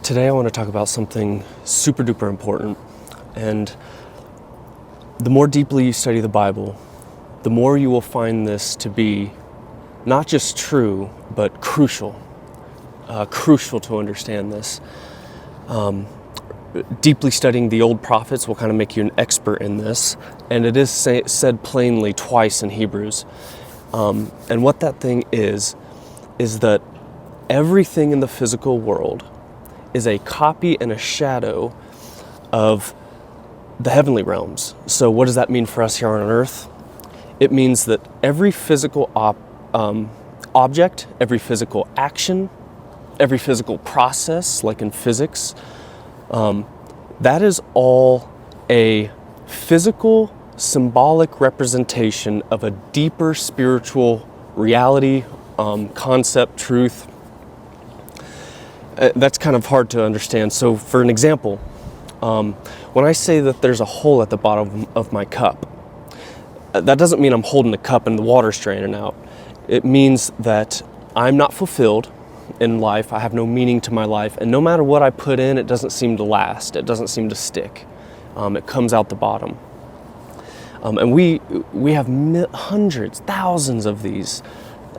Today I want to talk about something super duper important, and the more deeply you study the Bible, the more you will find this to be not just true, but crucial to understand this. Deeply studying the old prophets will kind of make you an expert in this, and it is said plainly twice in Hebrews. And what that thing is that everything in the physical world is a copy and a shadow of the heavenly realms. So what does that mean for us here on earth? It means that every physical object, every physical action, every physical process, like in physics, that is all a physical, symbolic representation of a deeper spiritual reality, concept, truth. That's kind of hard to understand. So for an example, when I say that there's a hole at the bottom of my cup, that doesn't mean I'm holding the cup and the water's draining out. It means that I'm not fulfilled in life. I have no meaning to my life. And no matter what I put in, it doesn't seem to last. It doesn't seem to stick. It comes out the bottom. And we have hundreds, thousands of these.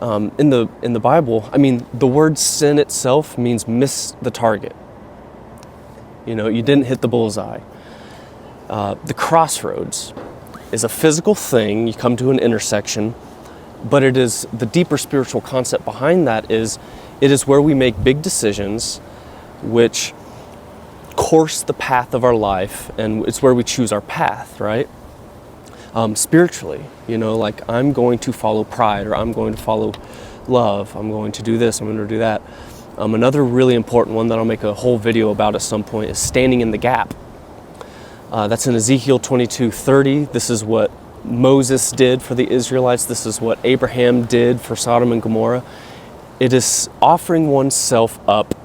In the Bible, I mean, the word sin itself means miss the target. You know, you didn't hit the bullseye. The crossroads is a physical thing. You come to an intersection, but it is the deeper spiritual concept behind that is it is where we make big decisions which course the path of our life, and it's where we choose our path, right? Spiritually, you know, like I'm going to follow pride, or I'm going to follow love, I'm going to do this, I'm going to do that. Another really important one that I'll make a whole video about at some point is standing in the gap. That's in Ezekiel 22:30. This is what Moses did for the Israelites. This is what Abraham did for Sodom and Gomorrah. It is offering oneself up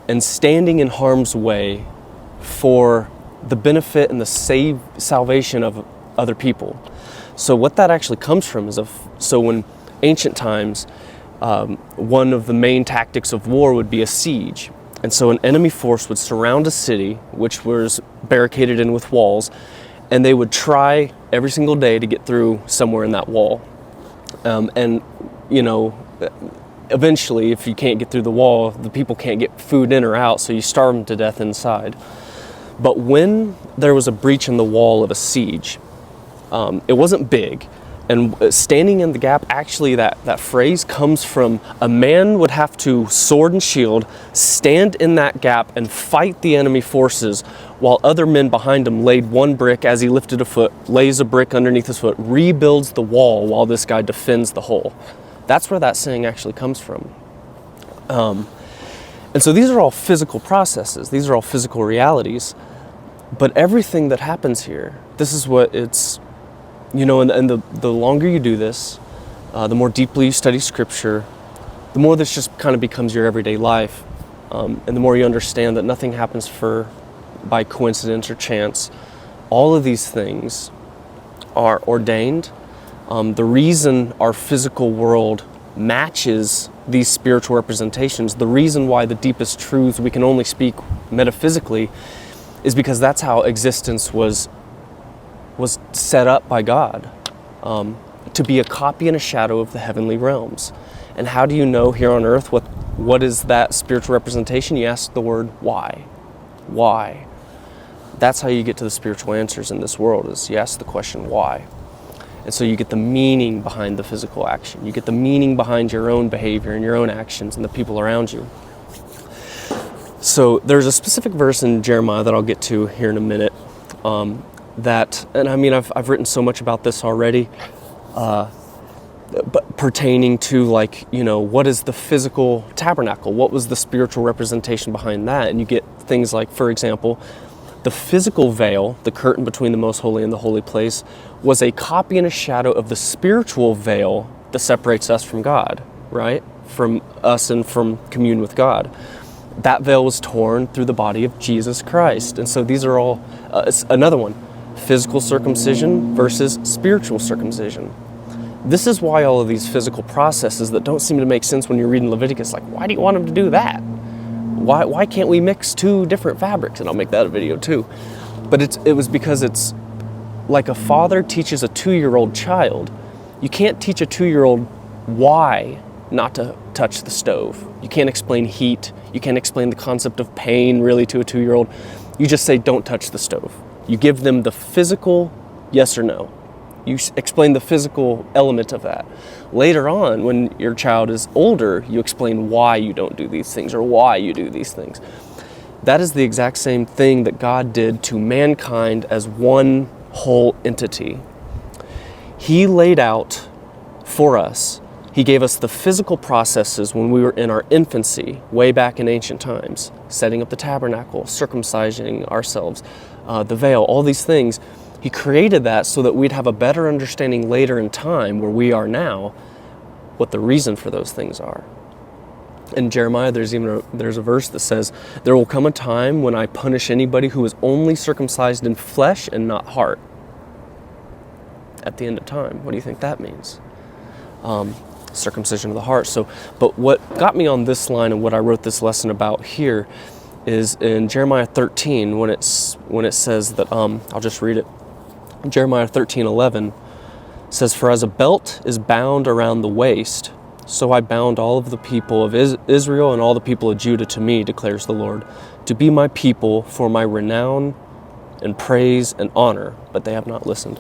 and standing in harm's way for the benefit and the salvation of other people. So what that actually comes from is so when ancient times, one of the main tactics of war would be a siege. And so an enemy force would surround a city, which was barricaded in with walls, and they would try every single day to get through somewhere in that wall. And, you know, eventually, if you can't get through the wall, the people can't get food in or out, so you starve them to death inside. But when there was a breach in the wall of a siege, it wasn't big. And standing in the gap, actually that phrase comes from a man would have to, sword and shield, stand in that gap and fight the enemy forces while other men behind him laid one brick as he lifted a foot, lays a brick underneath his foot, rebuilds the wall while this guy defends the hole. That's where that saying actually comes from. And so these are all physical processes. These are all physical realities. But everything that happens here, this is what it's, you know, and the longer you do this, the more deeply you study Scripture, the more this just kind of becomes your everyday life. And the more you understand that nothing happens by coincidence or chance. All of these things are ordained. The reason our physical world matches these spiritual representations, the reason why the deepest truths we can only speak metaphysically, is because that's how existence was set up by God, to be a copy and a shadow of the heavenly realms. And how do you know here on earth what is that spiritual representation? You ask the word why. Why? That's how you get to the spiritual answers in this world, is you ask the question why. And so you get the meaning behind the physical action. You get the meaning behind your own behavior and your own actions and the people around you. So there's a specific verse in Jeremiah that I'll get to here in a minute, and I mean, I've written so much about this already, but pertaining to, like, you know, what is the physical tabernacle? What was the spiritual representation behind that? And you get things like, for example, the physical veil, the curtain between the most holy and the holy place, was a copy and a shadow of the spiritual veil that separates us from God, right? From us and from commune with God. That veil was torn through the body of Jesus Christ. And so these are all, another one, physical circumcision versus spiritual circumcision. This is why all of these physical processes that don't seem to make sense when you're reading Leviticus, like, why do you want him to do that? Why can't we mix two different fabrics? And I'll make that a video too. But it was because it's like a father teaches a 2-year-old child. You can't teach a 2-year-old why not to touch the stove. You can't explain heat. You can't explain the concept of pain really to a 2-year-old. You just say, don't touch the stove. You give them the physical yes or no. You explain the physical element of that. Later on, when your child is older, you explain why you don't do these things or why you do these things. That is the exact same thing that God did to mankind as one whole entity. He laid out for us, he gave us the physical processes when we were in our infancy, way back in ancient times, setting up the tabernacle, circumcising ourselves, the veil, all these things. He created that so that we'd have a better understanding later in time, where we are now, what the reason for those things are. In Jeremiah, there's a verse that says, there will come a time when I punish anybody who is only circumcised in flesh and not heart. At the end of time. What do you think that means? Circumcision of the heart. But what got me on this line and what I wrote this lesson about here is in Jeremiah 13, when it says that, I'll just read it. Jeremiah 13:11 says, for as a belt is bound around the waist, so I bound all of the people of Israel and all the people of Judah to me, declares the Lord, to be my people for my renown and praise and honor, but they have not listened.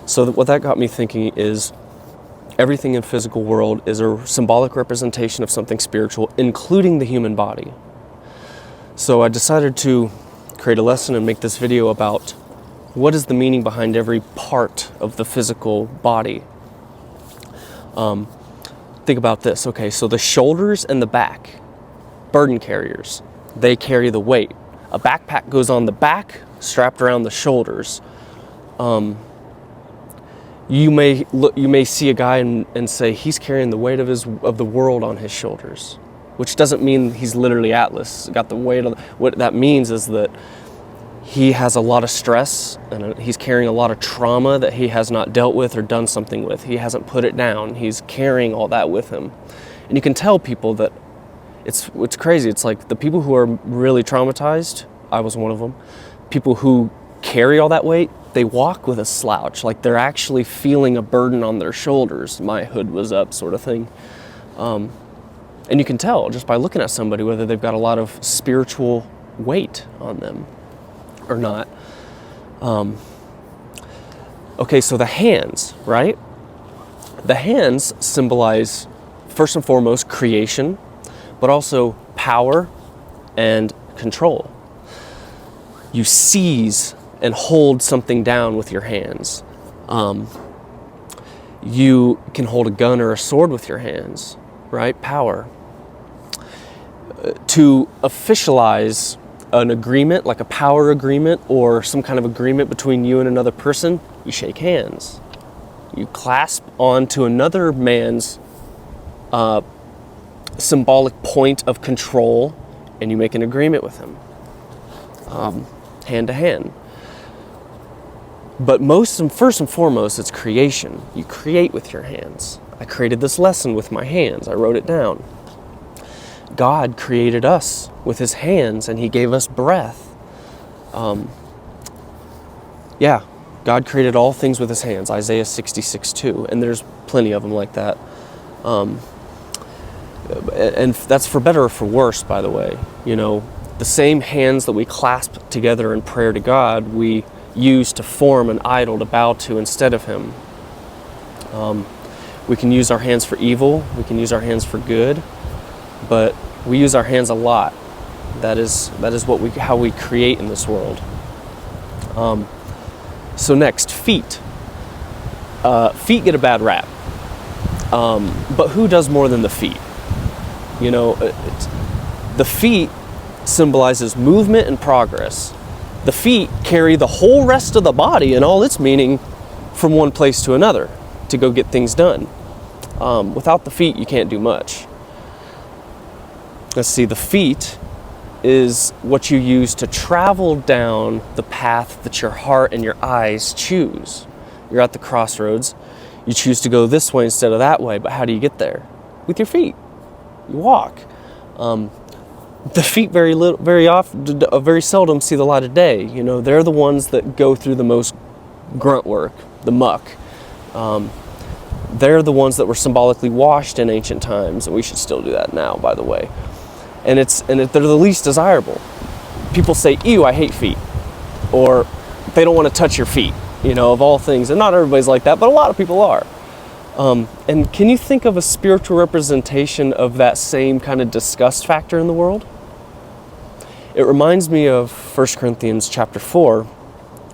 So what that got me thinking is everything in the physical world is a symbolic representation of something spiritual, including the human body. So I decided to create a lesson and make this video about what is the meaning behind every part of the physical body. Think about this. Okay, so the shoulders and the back, burden carriers, they carry the weight. A backpack goes on the back, strapped around the shoulders. You may see a guy and say he's carrying the weight of the world on his shoulders, which doesn't mean he's literally Atlas, got the weight of. What that means is that he has a lot of stress and he's carrying a lot of trauma that he has not dealt with or done something with. He hasn't put it down. He's carrying all that with him. And you can tell people that it's crazy. It's like the people who are really traumatized, I was one of them, people who carry all that weight, they walk with a slouch, like they're actually feeling a burden on their shoulders. My hood was up sort of thing. And you can tell just by looking at somebody whether they've got a lot of spiritual weight on them or not. Okay, so the hands, right? The hands symbolize, first and foremost, creation, but also power and control. You seize and hold something down with your hands. You can hold a gun or a sword with your hands, right? Power. To officialize an agreement, like a power agreement or some kind of agreement between you and another person, you shake hands. You clasp onto another man's symbolic point of control and you make an agreement with him, hand to hand. But first and foremost, it's creation. You create with your hands. I created this lesson with my hands. I wrote it down. God created us with his hands and he gave us breath. God created all things with his hands, Isaiah 66:2, and there's plenty of them like that. And that's for better or for worse, by the way. You know, the same hands that we clasp together in prayer to God, we use to form an idol to bow to instead of him. We can use our hands for evil, we can use our hands for good, but we use our hands a lot. That is how we create in this world. So next, feet. Feet get a bad rap, but who does more than the feet? You know, the feet symbolizes movement and progress. The feet carry the whole rest of the body and all its meaning from one place to another to go get things done. Without the feet, you can't do much. Let's see, the feet is what you use to travel down the path that your heart and your eyes choose. You're at the crossroads. You choose to go this way instead of that way, but how do you get there? With your feet. You walk. The feet very seldom see the light of day. You know, they're the ones that go through the most grunt work, the muck. They're the ones that were symbolically washed in ancient times, and we should still do that now, by the way. And they're the least desirable. People say, "Ew, I hate feet," or they don't want to touch your feet. You know, of all things, and not everybody's like that, but a lot of people are. And can you think of a spiritual representation of that same kind of disgust factor in the world? It reminds me of 1 Corinthians chapter 4,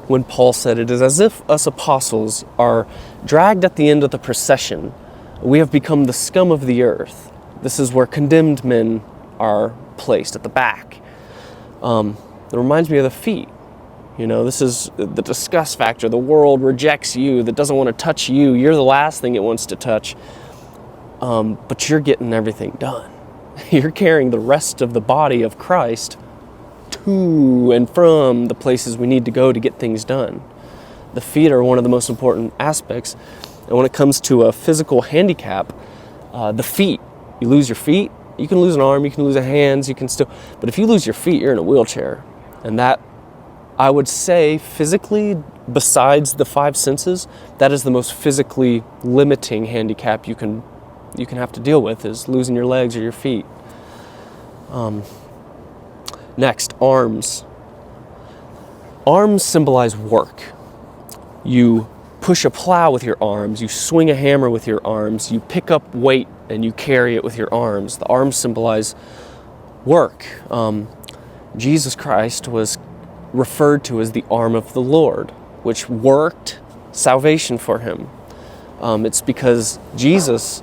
when Paul said, "It is as if us apostles are dragged at the end of the procession. We have become the scum of the earth." This is where condemned men are placed, at the back. It reminds me of the feet. You know, this is the disgust factor. The world rejects you, that doesn't want to touch you. You're the last thing it wants to touch. But you're getting everything done. You're carrying the rest of the body of Christ to and from the places we need to go to get things done. The feet are one of the most important aspects. And when it comes to a physical handicap, the feet, you lose your feet, you can lose an arm, you can lose a hand, but if you lose your feet, you're in a wheelchair. And that, I would say, physically, besides the five senses, that is the most physically limiting handicap you can have to deal with, is losing your legs or your feet. Next, arms. Arms symbolize work. You push a plow with your arms, you swing a hammer with your arms, you pick up weight and you carry it with your arms. The arms symbolize work. Jesus Christ was referred to as the arm of the Lord, which worked salvation for him. It's because Jesus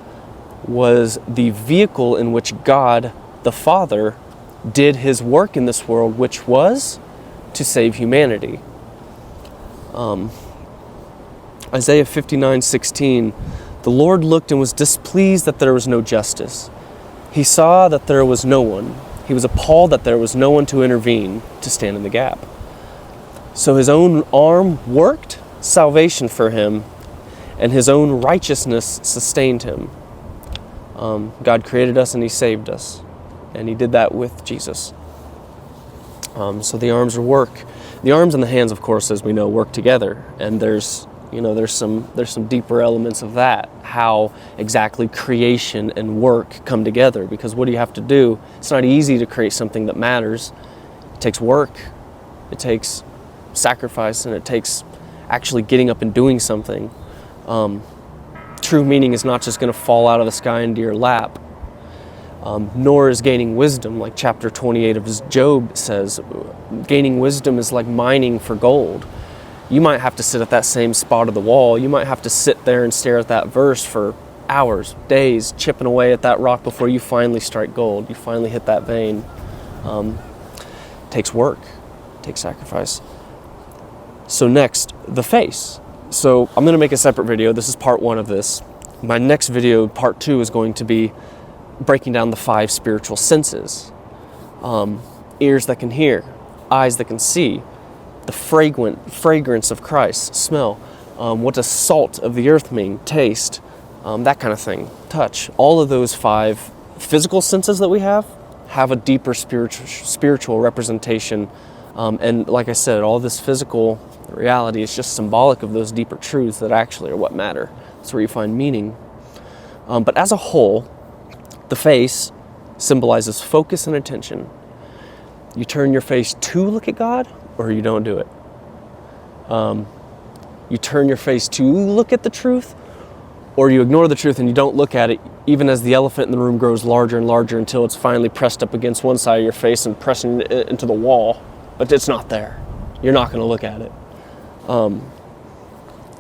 was the vehicle in which God the Father did his work in this world, which was to save humanity. Isaiah 59:16, "The Lord looked and was displeased that there was no justice. He saw that there was no one. He was appalled that there was no one to intervene, to stand in the gap." So his own arm worked salvation for him, and his own righteousness sustained him. God created us and he saved us, and he did that with Jesus. So the arms are work. The arms and the hands, of course, as we know, work together, and there's some deeper elements of that, how exactly creation and work come together. Because what do you have to do? It's not easy to create something that matters. It takes work, it takes sacrifice, and it takes actually getting up and doing something. True meaning is not just going to fall out of the sky into your lap. Nor is gaining wisdom, like chapter 28 of Job says. Gaining wisdom is like mining for gold. You might have to sit at that same spot of the wall. You might have to sit there and stare at that verse for hours, days, chipping away at that rock before you finally strike gold. You finally hit that vein. It takes work, it takes sacrifice. So next, the face. So I'm going to make a separate video. This is part 1 of this. My next video, part 2, is going to be breaking down the 5 spiritual senses. Ears that can hear, eyes that can see, the fragrance of Christ, smell. What does salt of the earth mean? Taste, that kind of thing. Touch. All of those 5 physical senses that we have a deeper spiritual representation. And like I said, all this physical reality is just symbolic of those deeper truths that actually are what matter. That's where you find meaning. But as a whole, the face symbolizes focus and attention. You turn your face to look at God, or you don't do it. You turn your face to look at the truth, or you ignore the truth and you don't look at it, even as the elephant in the room grows larger and larger until it's finally pressed up against one side of your face and pressing it into the wall, but it's not there. You're not going to look at it.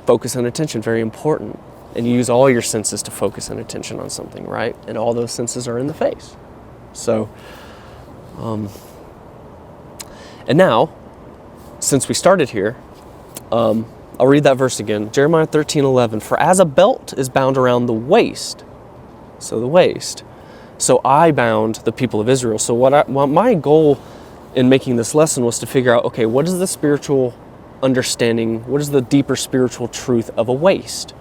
Focus and attention, very important. And you use all your senses to focus and attention on something, right? And all those senses are in the face. So, and now, since we started here, I'll read that verse again. Jeremiah 13:11. "For as a belt is bound around the waist," so the waist, "so I bound the people of Israel." So what my goal in making this lesson was to figure out, okay, what is the spiritual understanding, what is the deeper spiritual truth of a waist?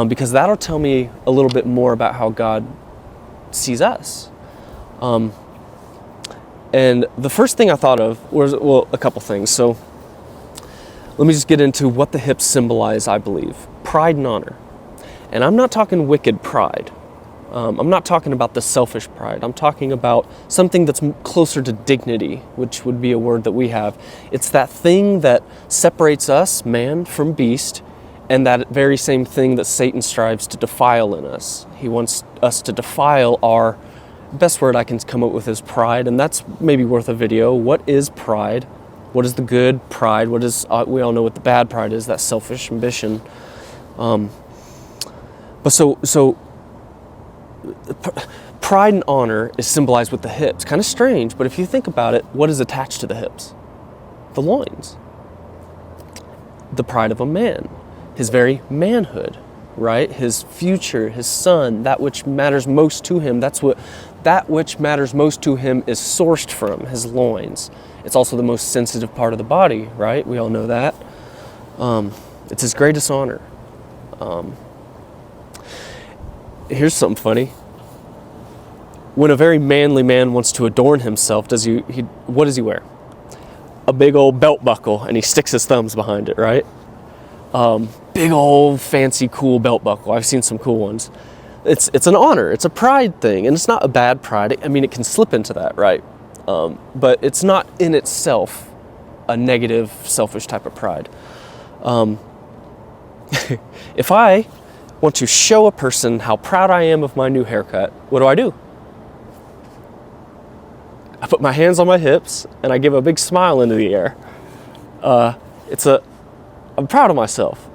Because that'll tell me a little bit more about how God sees us. And the first thing I thought of was, well, a couple things. So let me just get into what the hips symbolize, I believe. Pride and honor. And I'm not talking wicked pride. I'm not talking about the selfish pride. I'm talking about something that's closer to dignity, which would be a word that we have. It's that thing that separates us, man, from beast, and that very same thing that Satan strives to defile in us. He wants us to defile our, best word I can come up with is pride, and that's maybe worth a video. What is pride? What is the good pride? What is, we all know what the bad pride is, that selfish ambition. Pride and honor is symbolized with the hips. Kind of strange, but if you think about it, what is attached to the hips? The loins. The pride of a man. His very manhood, right? His future, his son, that which matters most to him. That which matters most to him is sourced from his loins. It's also the most sensitive part of the body, right? We all know that. It's his greatest honor. Here's something funny. When a very manly man wants to adorn himself, what does he wear? A big old belt buckle, and he sticks his thumbs behind it, right? Big old fancy cool belt buckle. I've seen some cool ones. It's an honor. It's a pride thing, and it's not a bad pride. I mean, it can slip into that, right? But it's not in itself a negative, selfish type of pride. If I want to show a person how proud I am of my new haircut, what do? I put my hands on my hips and I give a big smile into the air. I'm proud of myself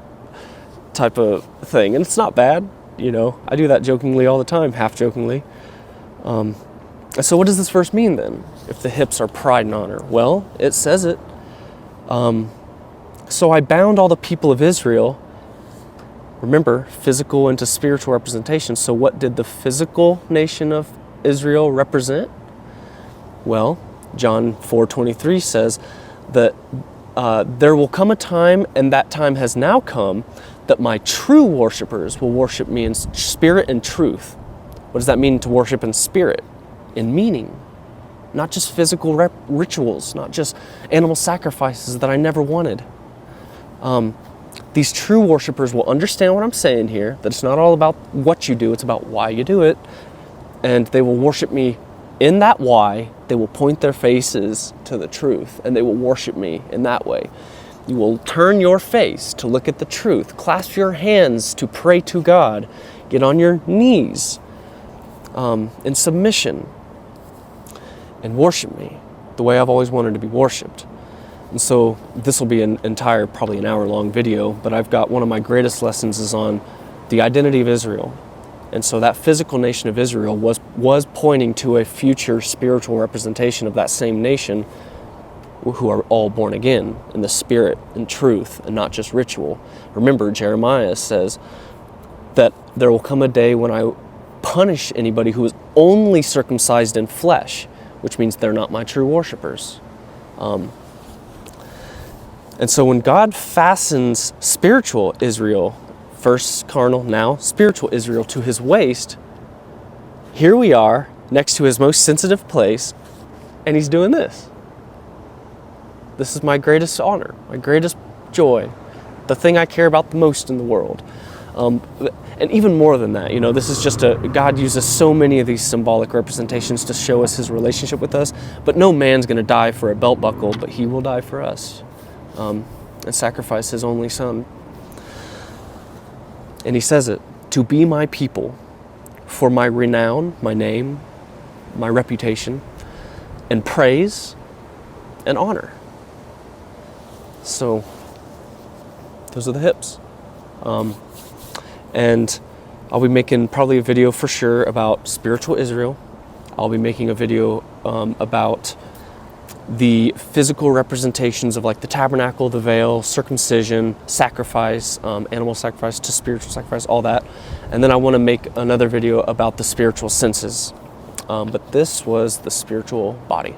type of thing, and it's not bad, you know. I do that jokingly all the time, half jokingly. So what does this verse mean then? If the hips are pride and honor? Well, it says it. So I bound all the people of Israel. Remember, physical into spiritual representation. So what did the physical nation of Israel represent? Well, John 4:23 says that there will come a time, and that time has now come, that my true worshipers will worship me in spirit and truth. What does that mean, to worship in spirit? In meaning. Not just physical rituals, not just animal sacrifices that I never wanted. These true worshipers will understand what I'm saying here, that it's not all about what you do, it's about why you do it. And they will worship me in that why. They will point their faces to the truth, and they will worship me in that way. You will turn your face to look at the truth, clasp your hands to pray to God, get on your knees in submission, and worship me the way I've always wanted to be worshiped. And so this will be an entire, probably an hour-long video, but I've got one of my greatest lessons is on the identity of Israel. And so that physical nation of Israel was pointing to a future spiritual representation of that same nation, who are all born again in the spirit and truth and not just ritual. Remember, Jeremiah says that there will come a day when I punish anybody who is only circumcised in flesh, which means they're not my true worshipers. And so when God fastens spiritual Israel, first carnal, now spiritual Israel, to his waist, here we are next to his most sensitive place, and he's doing this. This is my greatest honor, my greatest joy, the thing I care about the most in the world. And even more than that, you know, this is just God uses so many of these symbolic representations to show us his relationship with us, but no man's going to die for a belt buckle, but he will die for us. And sacrifice his only son. And he says it, to be my people, for my renown, my name, my reputation, and praise and honor. So those are the hips. And I'll be making probably a video for sure about spiritual Israel. I'll be making a video about the physical representations of like the tabernacle, the veil, circumcision, sacrifice, animal sacrifice to spiritual sacrifice, all that. And then I want to make another video about the spiritual senses. But this was the spiritual body.